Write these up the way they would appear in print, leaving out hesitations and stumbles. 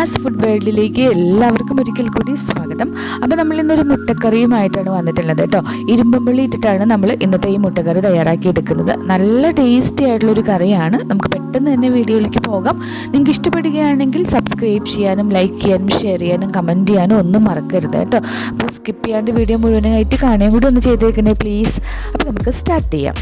Riyas food വേൾഡിലേക്ക് എല്ലാവർക്കും ഒരിക്കൽ കൂടി സ്വാഗതം. അപ്പോൾ നമ്മൾ ഇന്നൊരു മുട്ടക്കറിയുമായിട്ടാണ് വന്നിട്ടുള്ളത് കേട്ടോ. ഇരുമ്പുള്ളി ഇട്ടിട്ടാണ് നമ്മൾ ഇന്നത്തെ ഈ മുട്ടക്കറി തയ്യാറാക്കി എടുക്കുന്നത്. നല്ല ടേസ്റ്റി ആയിട്ടുള്ളൊരു കറിയാണ്. നമുക്ക് പെട്ടെന്ന് തന്നെ വീഡിയോയിലേക്ക് പോകാം. നിങ്ങൾക്ക് ഇഷ്ടപ്പെടുകയാണെങ്കിൽ സബ്സ്ക്രൈബ് ചെയ്യാനും ലൈക്ക് ചെയ്യാനും ഷെയർ ചെയ്യാനും കമൻറ്റ് ചെയ്യാനും ഒന്നും മറക്കരുത് കേട്ടോ. അപ്പോൾ സ്കിപ്പ് ചെയ്യാണ്ട് വീഡിയോ മുഴുവനായിട്ട് കാണുകയും കൂടി ഒന്ന് ചെയ്തേക്കണേ പ്ലീസ്. അപ്പോൾ നമുക്ക് സ്റ്റാർട്ട് ചെയ്യാം.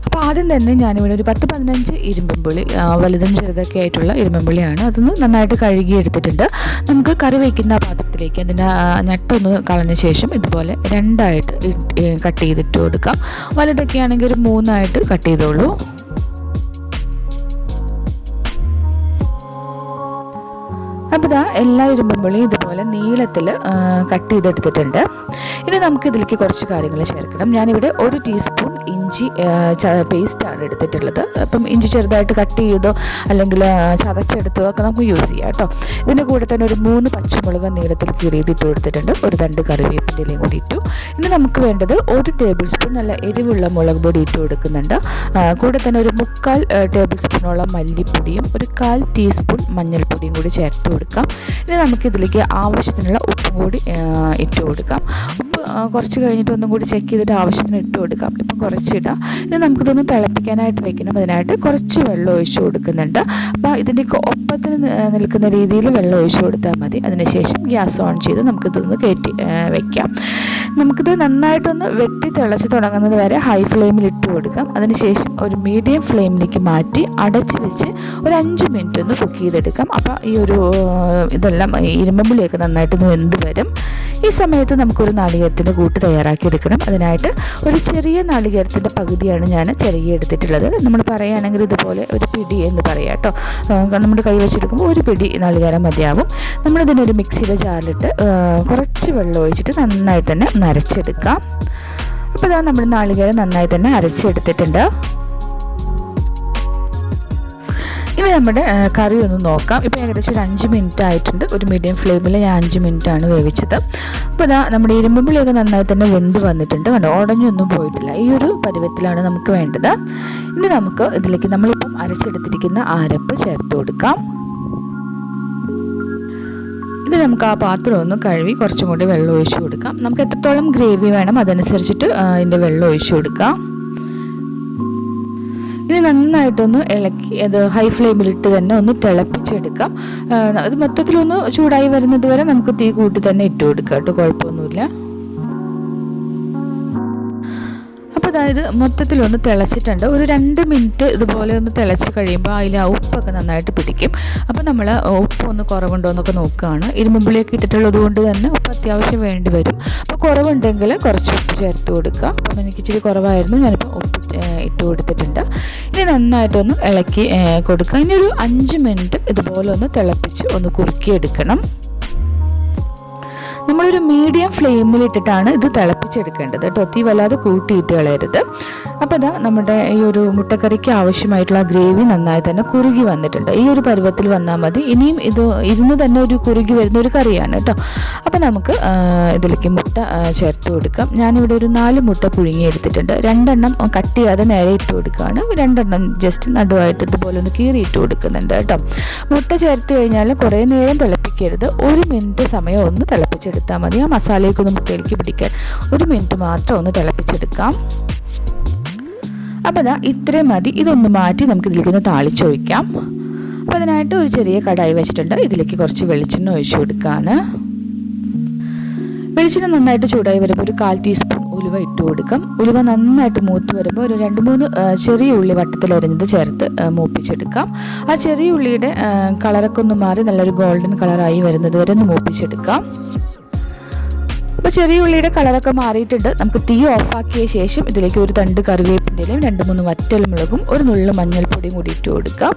അപ്പോൾ ആദ്യം തന്നെ ഞാനിവിടെ ഒരു 10-15 ഇരുമ്പുള്ളി, വലുതും ചെറുതൊക്കെ ആയിട്ടുള്ള ഇരുമ്പുള്ളിയാണ്. അതൊന്ന് നന്നായിട്ട് കഴുകി എടുത്തിട്ടുണ്ട്. നമുക്ക് കറി വയ്ക്കുന്ന പാത്രത്തിലേക്ക് അതിൻ്റെ ഞെട്ടൊന്ന് കളഞ്ഞ ശേഷം ഇതുപോലെ രണ്ടായിട്ട് കട്ട് ചെയ്തിട്ട് കൊടുക്കാം. വലുതൊക്കെ ആണെങ്കിൽ ഒരു 3 കട്ട് ചെയ്തോളൂ. അപ്പോൾ ഇതാ എല്ലാ ഇരുമ്പുള്ളിയും ഇതുപോലെ നീളത്തിൽ കട്ട് ചെയ്തെടുത്തിട്ടുണ്ട്. ഇനി നമുക്ക് ഇതിലേക്ക് കുറച്ച് കാര്യങ്ങൾ ചേർക്കണം. ഞാനിവിടെ 1 ടീസ്പൂൺ ഇഞ്ചി പേസ്റ്റാണ് എടുത്തിട്ടുള്ളത്. അപ്പം ഇഞ്ചി ചെറുതായിട്ട് കട്ട് ചെയ്തോ അല്ലെങ്കിൽ ചതച്ചെടുത്തോ ഒക്കെ നമുക്ക് യൂസ് ചെയ്യാം കേട്ടോ. ഇതിൻ്റെ കൂടെ തന്നെ ഒരു 3 പച്ചമുളക് നീളത്തിൽ കീറിയതിട്ട് കൊടുത്തിട്ടുണ്ട്. ഒരു 2 കറിവേപ്പിൻ്റെ ഇലയും കൂടി ഇട്ടു. ഇനി നമുക്ക് വേണ്ടത് 1 ടേബിൾ സ്പൂൺ നല്ല എരിവുള്ള മുളക് പൊടി ഇട്ട് കൊടുക്കുന്നുണ്ട്. കൂടെ തന്നെ ഒരു 3/4 ടേബിൾ സ്പൂണോളം മല്ലിപ്പൊടിയും ഒരു 1/4 ടീസ്പൂൺ മഞ്ഞൾപ്പൊടിയും കൂടി ചേർത്ത് കൊടുക്കാം. ഇനി നമുക്കിതിലേക്ക് ആവശ്യത്തിനുള്ള ഉപ്പും കൂടി ഇട്ട് കൊടുക്കാം. ഉപ്പ് കുറച്ച് കഴിഞ്ഞിട്ട് ഒന്നും കൂടി ചെക്ക് ചെയ്തിട്ട് ആവശ്യത്തിന് ഇട്ട് കൊടുക്കാം. ഇപ്പം കുറച്ചിടാം. ഇനി നമുക്കിതൊന്ന് തിളപ്പിക്കാനായിട്ട് വെക്കണം. അതിനായിട്ട് കുറച്ച് വെള്ളം ഒഴിച്ച് കൊടുക്കുന്നുണ്ട്. അപ്പോൾ ഇതിൻ്റെയൊക്കെ ഒപ്പത്തിന് നിൽക്കുന്ന രീതിയിൽ വെള്ളം ഒഴിച്ച് കൊടുത്താൽ മതി. അതിനുശേഷം ഗ്യാസ് ഓൺ ചെയ്ത് നമുക്കിതൊന്ന് കയറ്റി വയ്ക്കാം. നമുക്കിത് നന്നായിട്ടൊന്ന് വെട്ടി തിളച്ച് തുടങ്ങുന്നത് വരെ ഹൈ ഫ്ലെയിമിൽ ഇട്ട് കൊടുക്കാം. അതിനുശേഷം ഒരു മീഡിയം ഫ്ലെയിമിലേക്ക് മാറ്റി അടച്ച് വെച്ച് ഒരു 5 മിനിറ്റ് ഒന്ന് കുക്ക് ചെയ്തെടുക്കാം. അപ്പോൾ ഈ ഒരു ഇതെല്ലാം ഇരുമ്പുള്ളിയൊക്കെ നന്നായിട്ടൊന്ന് വെന്ത് വരും. ഈ സമയത്ത് നമുക്കൊരു നാളികേരത്തിൻ്റെ കൂട്ട് തയ്യാറാക്കി എടുക്കണം. അതിനായിട്ട് ഒരു ചെറിയ നാളികേരത്തിൻ്റെ പകുതിയാണ് ഞാൻ ചെറിയ എടുത്തിട്ടുള്ളത്. നമ്മൾ പറയുകയാണെങ്കിൽ ഇതുപോലെ ഒരു പിടി എന്ന് പറയാം കേട്ടോ. നമ്മുടെ കൈ വെച്ചെടുക്കുമ്പോൾ ഒരു പിടി നാളികേരം മതിയാവും. നമ്മളിതിനൊരു മിക്സിയുടെ ജാറിലിട്ട് കുറച്ച് വെള്ളം ഒഴിച്ചിട്ട് നന്നായി തന്നെ അരച്ചെടുക്കാം. അപ്പോൾ ഇതാ നമ്മൾ നാളികേരം നന്നായി തന്നെ അരച്ചെടുത്തിട്ടുണ്ട്. ഇനി നമ്മുടെ കറി ഒന്ന് നോക്കാം. ഇപ്പോൾ ഏകദേശം ഒരു 5 മിനിറ്റ് ആയിട്ടുണ്ട്. ഒരു മീഡിയം ഫ്ലെയിമിൽ ഞാൻ 5 മിനിറ്റാണ് വേവിച്ചത്. അപ്പോൾ ഇതാ നമ്മുടെ ഇരുമ്പുള്ളിയൊക്കെ നന്നായി തന്നെ വെന്ത് വന്നിട്ടുണ്ട്. കണ്ടോ, ഉടഞ്ഞൊന്നും പോയിട്ടില്ല. ഈ ഒരു പരുവത്തിലാണ് നമുക്ക് വേണ്ടത്. ഇനി നമുക്ക് ഇതിലേക്ക് നമ്മളിപ്പം അരച്ചെടുത്തിരിക്കുന്ന അരപ്പ് ചേർത്ത് കൊടുക്കാം. ഇത് നമുക്ക് ആ പാത്രം ഒന്ന് കഴുകി കുറച്ചും കൂടി വെള്ളം ഒഴിച്ച് കൊടുക്കാം. നമുക്ക് എത്രത്തോളം ഗ്രേവി വേണം അതനുസരിച്ചിട്ട് ഇതിൻ്റെ വെള്ളം ഒഴിച്ച് കൊടുക്കാം. ഇത് നന്നായിട്ടൊന്ന് ഇളക്കി അത് ഹൈ ഫ്ലെയിമിലിട്ട് തന്നെ ഒന്ന് തിളപ്പിച്ചെടുക്കാം. അത് മൊത്തത്തിലൊന്ന് ചൂടായി വരുന്നത് വരെ നമുക്ക് തീ കൂട്ടി തന്നെ ഇട്ട് കൊടുക്കാം കേട്ടോ, കുഴപ്പമൊന്നുമില്ല. അപ്പോൾ അതായത് മൊത്തത്തിലൊന്ന് തിളച്ചിട്ടുണ്ട്. ഒരു 2 മിനിറ്റ് ഇതുപോലെ ഒന്ന് തിളച്ച് കഴിയുമ്പോൾ അതിൽ ആ ഉപ്പൊക്കെ നന്നായിട്ട് പിടിക്കും. അപ്പോൾ നമ്മൾ ഉപ്പ് ഒന്ന് കുറവുണ്ടോ എന്നൊക്കെ നോക്കുകയാണ്. ഇരുമ്പുള്ളിയൊക്കെ ഇട്ടിട്ടുള്ളത് കൊണ്ട് തന്നെ ഉപ്പ് അത്യാവശ്യം വേണ്ടി വരും. അപ്പോൾ കുറവുണ്ടെങ്കിൽ കുറച്ച് ഉപ്പ് ചേർത്ത് കൊടുക്കുക. അപ്പം എനിക്ക് ഇച്ചിരി കുറവായിരുന്നു, ഞാനിപ്പോൾ ഉപ്പ് ഇട്ട് കൊടുത്തിട്ടുണ്ട്. ഇനി നന്നായിട്ടൊന്ന് ഇളക്കി കൊടുക്കുക. ഇനി ഒരു 5 മിനിറ്റ് ഇതുപോലെ ഒന്ന് തിളപ്പിച്ച് ഒന്ന് കുറുക്കിയെടുക്കണം. നമ്മളൊരു മീഡിയം ഫ്ലെയിമിലിട്ടിട്ടാണ് ഇത് തിളപ്പിച്ചെടുക്കേണ്ടത് കേട്ടോ. തീ വല്ലാതെ കൂട്ടിയിട്ട് കളയരുത്. അപ്പോൾ ഇതാ നമ്മുടെ ഈ ഒരു മുട്ടക്കറിക്ക് ആവശ്യമായിട്ടുള്ള ഗ്രേവി നന്നായി തന്നെ കുറുകി വന്നിട്ടുണ്ട്. ഈ ഒരു പരുവത്തിൽ വന്നാൽ മതി. ഇനിയും ഇത് ഇരുന്ന് തന്നെ ഒരു കുറുകി വരുന്ന ഒരു കറിയാണ് കേട്ടോ. അപ്പോൾ നമുക്ക് ഇതിലേക്ക് മുട്ട ചേർത്ത് കൊടുക്കാം. ഞാനിവിടെ ഒരു 4 മുട്ട പുഴുങ്ങിയെടുത്തിട്ടുണ്ട്. 2 എണ്ണം കട്ട് ചെയ്യാതെ നേരെ ഇട്ട് കൊടുക്കുകയാണ്. 2 എണ്ണം ജസ്റ്റ് നടുവായിട്ട് ഇതുപോലെ ഒന്ന് കീറിയിട്ട് കൊടുക്കുന്നുണ്ട് കേട്ടോ. മുട്ട ചേർത്ത് കഴിഞ്ഞാൽ കുറേ നേരം തിളപ്പിക്കരുത്. 1 മിനിറ്റ് സമയം ഒന്ന് തിളപ്പിച്ചെടുത്താൽ മതി. ആ മസാലയൊക്കെ മുട്ടയിലേക്ക് പിടിക്കാൻ 1 മിനിറ്റ് മാത്രം ഒന്ന് തിളപ്പിച്ചെടുക്കാം. അപ്പോൾ അതാ ഇത്രയും മതി. ഇതൊന്ന് മാറ്റി നമുക്ക് ഇതിലേക്കൊന്ന് താളിച്ചൊഴിക്കാം. അപ്പോൾ അതിനായിട്ട് ഒരു ചെറിയ കടായി വെച്ചിട്ടുണ്ട്. ഇതിലേക്ക് കുറച്ച് വെളിച്ചെണ്ണ ഒഴിച്ചു കൊടുക്കുകയാണ്. വെളിച്ചെണ്ണ നന്നായിട്ട് ചൂടായി വരുമ്പോൾ ഒരു 1/4 ടീസ്പൂൺ ഉലുവ ഇട്ട് കൊടുക്കാം. ഉലുവ നന്നായിട്ട് മൂത്ത് വരുമ്പോൾ ഒരു 2-3 ചെറിയ ഉള്ളി വട്ടത്തിലരിഞ്ഞത് ചേർത്ത് മൂപ്പിച്ചെടുക്കാം. ആ ചെറിയ ഉള്ളിയുടെ കളറൊക്കെ ഒന്ന് മാറി നല്ലൊരു ഗോൾഡൻ കളറായി വരുന്നത് വരെ ഒന്ന് മൂപ്പിച്ചെടുക്കാം. അപ്പോൾ ചെറിയ ഉള്ളിയുടെ കളറൊക്കെ മാറിയിട്ടുണ്ട്. നമുക്ക് തീ ഓഫാക്കിയ ശേഷം ഇതിലേക്ക് ഒരു 2 കറിവേപ്പിൻ്റെ ഇലയും 2-3 വറ്റൽമുളകും ഒരു നുള്ളു മഞ്ഞൾപ്പൊടിയും കൂടി ഇട്ട് കൊടുക്കാം.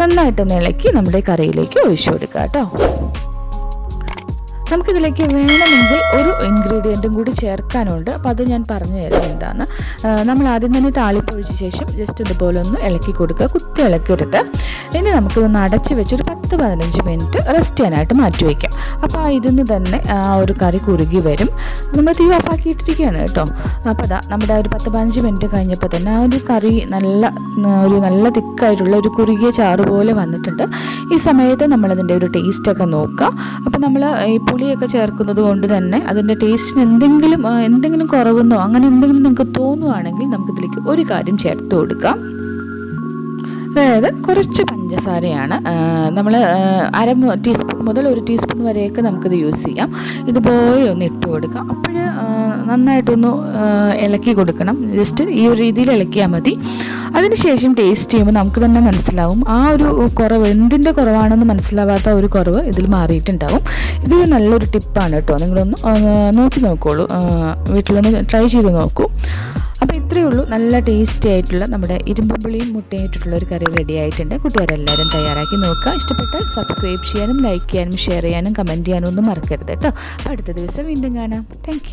നന്നായിട്ടൊന്ന് ഇളക്കി നമ്മുടെ കറിയിലേക്ക് ഒഴിച്ചു കൊടുക്കാം കേട്ടോ. നമുക്കിതിലേക്ക് വേണമെങ്കിൽ ഒരു ഇൻഗ്രീഡിയൻറ്റും കൂടി ചേർക്കാനുണ്ട്. അപ്പോൾ അത് ഞാൻ പറഞ്ഞു തരാം എന്താണ്. നമ്മൾ ആദ്യം തന്നെ താളിപ്പൊഴിച്ച ശേഷം ജസ്റ്റ് ഇതുപോലെ ഒന്ന് ഇളക്കി കൊടുക്കുക, കുത്തി ഇളക്കരുത്. ഇനി നമുക്കിതൊന്ന് അടച്ച് വെച്ച് ഒരു 10-15 മിനിറ്റ് റെസ്റ്റ് ചെയ്യാനായിട്ട് മാറ്റി വയ്ക്കാം. അപ്പോൾ ആ ഇരുന്ന് തന്നെ ആ ഒരു കറി കുറുകി വരും. നമ്മൾ തീ ഓഫാക്കിയിട്ടിരിക്കുകയാണ് കേട്ടോ. അപ്പോൾ അതാ നമ്മുടെ ഒരു 10-15 മിനിറ്റ് കഴിഞ്ഞപ്പോൾ തന്നെ ആ ഒരു കറി നല്ല തിക്കായിട്ടുള്ള ഒരു കുറുകിയ ചാറ് പോലെ വന്നിട്ടുണ്ട്. ഈ സമയത്ത് നമ്മളതിൻ്റെ ഒരു ടേസ്റ്റൊക്കെ നോക്കുക. അപ്പോൾ നമ്മൾ ഈ പുളിയൊക്കെ ചേർക്കുന്നത് കൊണ്ട് തന്നെ അതിൻ്റെ ടേസ്റ്റിന് എന്തെങ്കിലും കുറവെന്നോ അങ്ങനെ എന്തെങ്കിലും നിങ്ങൾക്ക് തോന്നുകയാണെങ്കിൽ നമുക്കിതിലേക്ക് ഒരു കാര്യം ചേർത്ത് കൊടുക്കാം. അതായത് കുറച്ച് പഞ്ചസാരയാണ്. നമ്മൾ 1/2 ടീസ്പൂൺ മുതൽ 1 ടീസ്പൂൺ വരെയൊക്കെ നമുക്കിത് യൂസ് ചെയ്യാം. ഇതുപോലെ ഒന്ന് ഇട്ട് കൊടുക്കാം. അപ്പോൾ നന്നായിട്ടൊന്ന് ഇളക്കി കൊടുക്കണം. ജസ്റ്റ് ഈ ഒരു രീതിയിൽ ഇളക്കിയാൽ മതി. അതിനുശേഷം ടേസ്റ്റ് ചെയ്യുമ്പോൾ നമുക്ക് തന്നെ മനസ്സിലാവും ആ ഒരു കുറവ് എന്തിൻ്റെ കുറവാണെന്ന് മനസ്സിലാവാത്ത ഒരു കുറവ് ഇതിൽ മാറിയിട്ടുണ്ടാവും. ഇതൊരു നല്ലൊരു ടിപ്പാണ് കേട്ടോ. നിങ്ങളൊന്ന് നോക്കി നോക്കോളൂ, വീട്ടിലൊന്ന് ട്രൈ ചെയ്ത് നോക്കൂ. അപ്പോൾ ഇത്രയേ ഉള്ളൂ. നല്ല ടേസ്റ്റി ആയിട്ടുള്ള നമ്മുടെ ഇരുമ്പുളിയും മുട്ടയായിട്ടുള്ള ഒരു കറി റെഡി ആയിട്ടുണ്ട്. കൂട്ടുകാരെല്ലാവരും തയ്യാറാക്കി നോക്കുക. ഇഷ്ടപ്പെട്ടാൽ സബ്സ്ക്രൈബ് ചെയ്യാനും ലൈക്ക് ചെയ്യാനും ഷെയർ ചെയ്യാനും കമൻറ്റ് ചെയ്യാനും ഒന്നും മറക്കരുത് കേട്ടോ. അടുത്ത ദിവസം വീണ്ടും കാണാം. താങ്ക്